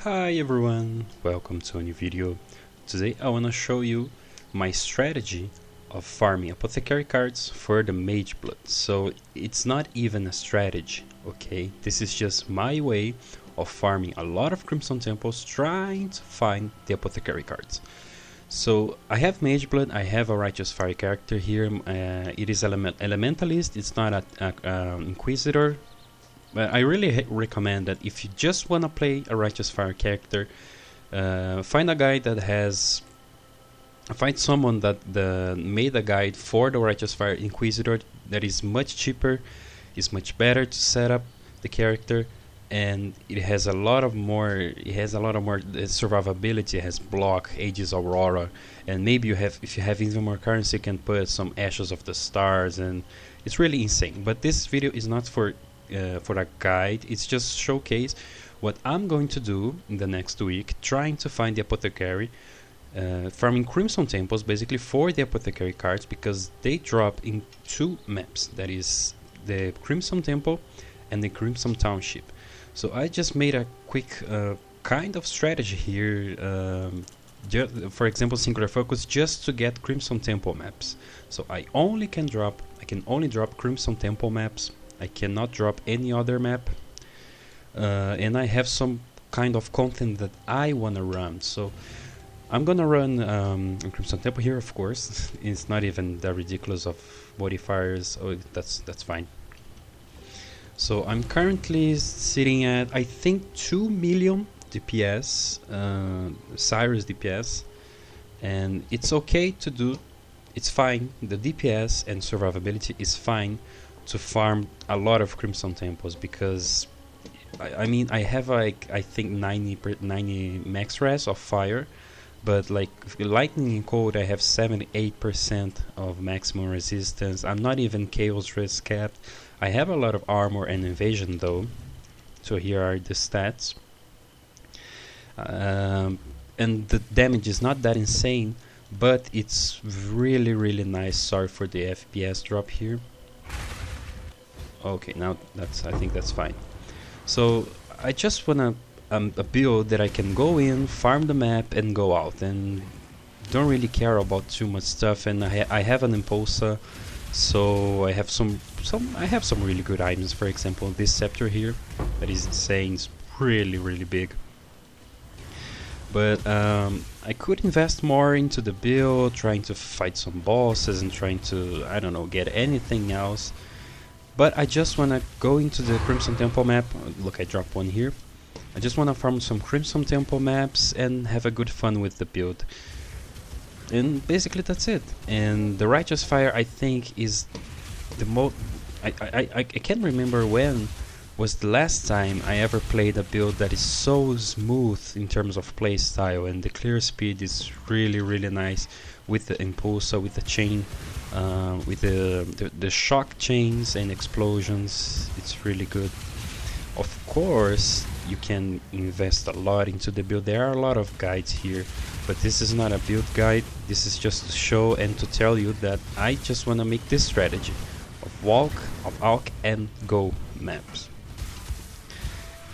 Hi everyone, welcome to a new video. Today I want to show you my strategy of farming apothecary cards for the Mageblood. So it's not even a strategy, okay? This is just my way of farming a lot of Crimson Temples trying to find the apothecary cards. So I have Mageblood, I have a Righteous Fire character here. It is Elementalist, it's not a Inquisitor. But I really recommend that if you just want to play a Righteous Fire character, find a guide that has... Find someone that made a guide for the Righteous Fire Inquisitor that is much cheaper, is much better to set up the character, and it has a lot of more. It has a lot of more survivability. It has block, Aegis Aurora, and maybe if you have even more currency, you can put some Ashes of the Stars, and it's really insane. But this video is not for a guide. It's just showcase what I'm going to do in the next week, trying to find the apothecary, farming Crimson Temples basically for the apothecary cards, because they drop in two maps, that is the Crimson Temple and the Crimson Township. So I just made a quick kind of strategy here, for example Singular Focus, just to get Crimson Temple maps. So I can only drop Crimson Temple maps. I cannot drop any other map, and I have some kind of content that I wanna run. So I'm gonna run Crimson Temple here, of course. It's not even that ridiculous of modifiers. Oh, that's fine. So I'm currently sitting at, I think, 2 million DPS, Cyrus DPS, and it's okay to do. It's fine. The DPS and survivability is fine to farm a lot of Crimson Temples, because I mean I have like I think 90 max res of fire, but like lightning and cold I have 78% of maximum resistance. I'm not even chaos res capped. I have a lot of armor and evasion though, so here are the stats, and the damage is not that insane, but it's really nice. Sorry for the FPS drop here. Okay, now I think that's fine. So I just wanna a build that I can go in, farm the map, and go out, and don't really care about too much stuff. And I have an Impulsa, so I have some really good items. For example, this scepter here, that is insane. It's really big. But I could invest more into the build, trying to fight some bosses and trying to, I don't know, get anything else. But I just want to go into the Crimson Temple map. Look, I dropped one here. I just want to farm some Crimson Temple maps and have a good fun with the build. And basically that's it. And the Righteous Fire, I think, is the most... I can't remember when was the last time I ever played a build that is so smooth in terms of playstyle, and the clear speed is really nice with the Impulsa, with the chain, with the shock chains and explosions. It's really good. Of course you can invest a lot into the build. There are a lot of guides here, but this is not a build guide. This is just to show and to tell you that I just want to make this strategy of walk, and go maps.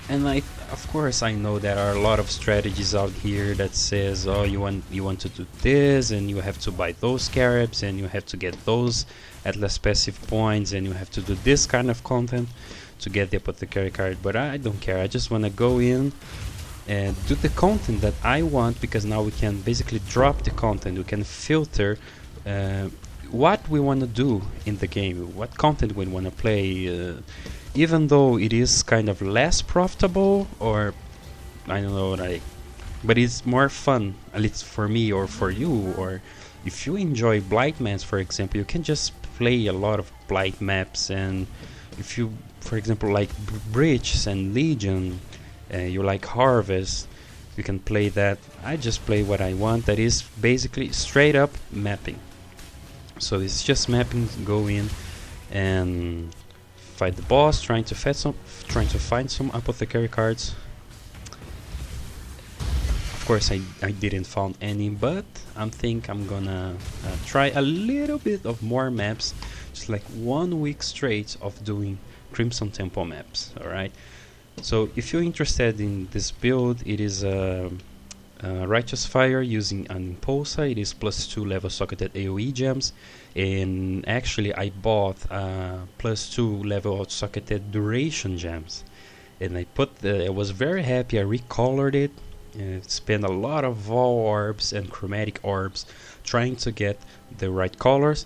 And of course I know there are a lot of strategies out here that says, oh, you want to do this, and you have to buy those scarabs, and you have to get those at less passive points, and you have to do this kind of content to get the apothecary card. But I don't care. I just want to go in and do the content that I want, because now we can basically drop the content. We can filter what we want to do in the game, what content we want to play. Even though it is kind of less profitable, or I don't know, like, but it's more fun, at least for me or for you. Or if you enjoy Blight maps, for example, you can just play a lot of Blight maps. And if you, for example, like Bridge and Legion, you like Harvest, you can play that. I just play what I want. That is basically straight up mapping. So it's just mapping, go in and fight the boss, trying to find some apothecary cards. Of course I didn't found any, but I think I'm gonna try a little bit of more maps, just like 1 week straight of doing Crimson Temple maps. Alright, So if you're interested in this build, it is Righteous Fire using an Impulsa. It is +2 level socketed AoE gems, and actually I bought +2 level socketed duration gems, and I was very happy. I recolored it, spent a lot of Vol orbs and chromatic orbs trying to get the right colors.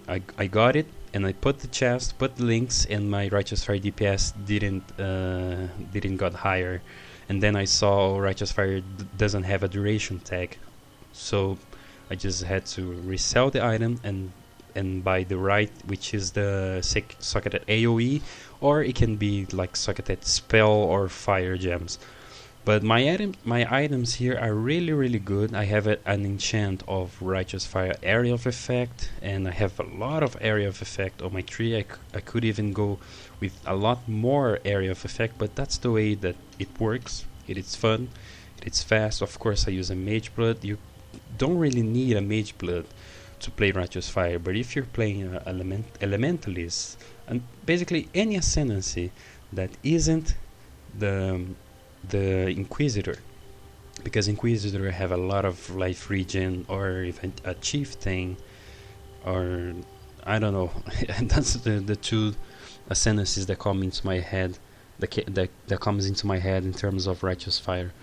I got it, and I put the chest, put the links, and my Righteous Fire DPS didn't got higher. And then I saw Righteous Fire doesn't have a duration tag, so I just had to resell the item and buy the right, which is the socketed AoE, or it can be like socketed spell or fire gems. But my items here are really good. I have an enchant of Righteous Fire Area of Effect, and I have a lot of Area of Effect on my tree. I could even go with a lot more Area of Effect, but that's the way that it works. It is fun, it's fast. Of course I use a Mageblood. You don't really need a Mageblood to play Righteous Fire, but if you're playing Elementalist, and basically any ascendancy that isn't the Inquisitor, because Inquisitor have a lot of life regen, or even a chieftain, or I don't know. That's the two ascendancies that come into my head, that comes into my head in terms of Righteous Fire.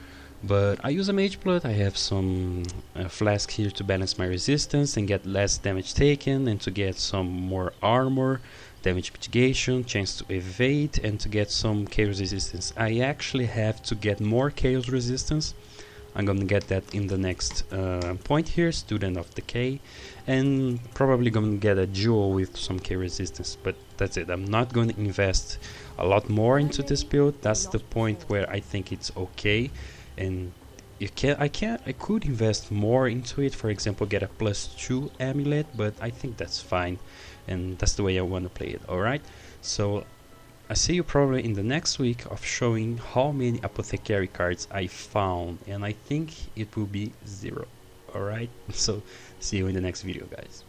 But I use a Mageblood. I have some flask here to balance my resistance and get less damage taken, and to get some more armor, damage mitigation, chance to evade, and to get some chaos resistance. I actually have to get more chaos resistance. I'm gonna get that in the next point here, Student of Decay, and probably gonna get a jewel with some chaos resistance, but that's it. I'm not gonna invest a lot more into this build. That's the point where I think it's okay, and I could invest more into it. For example, get a +2 amulet, but I think that's fine, and that's the way I want to play it. Alright, so I see you probably in the next week of showing how many apothecary cards I found, and I think it will be 0. Alright, so see you in the next video, guys.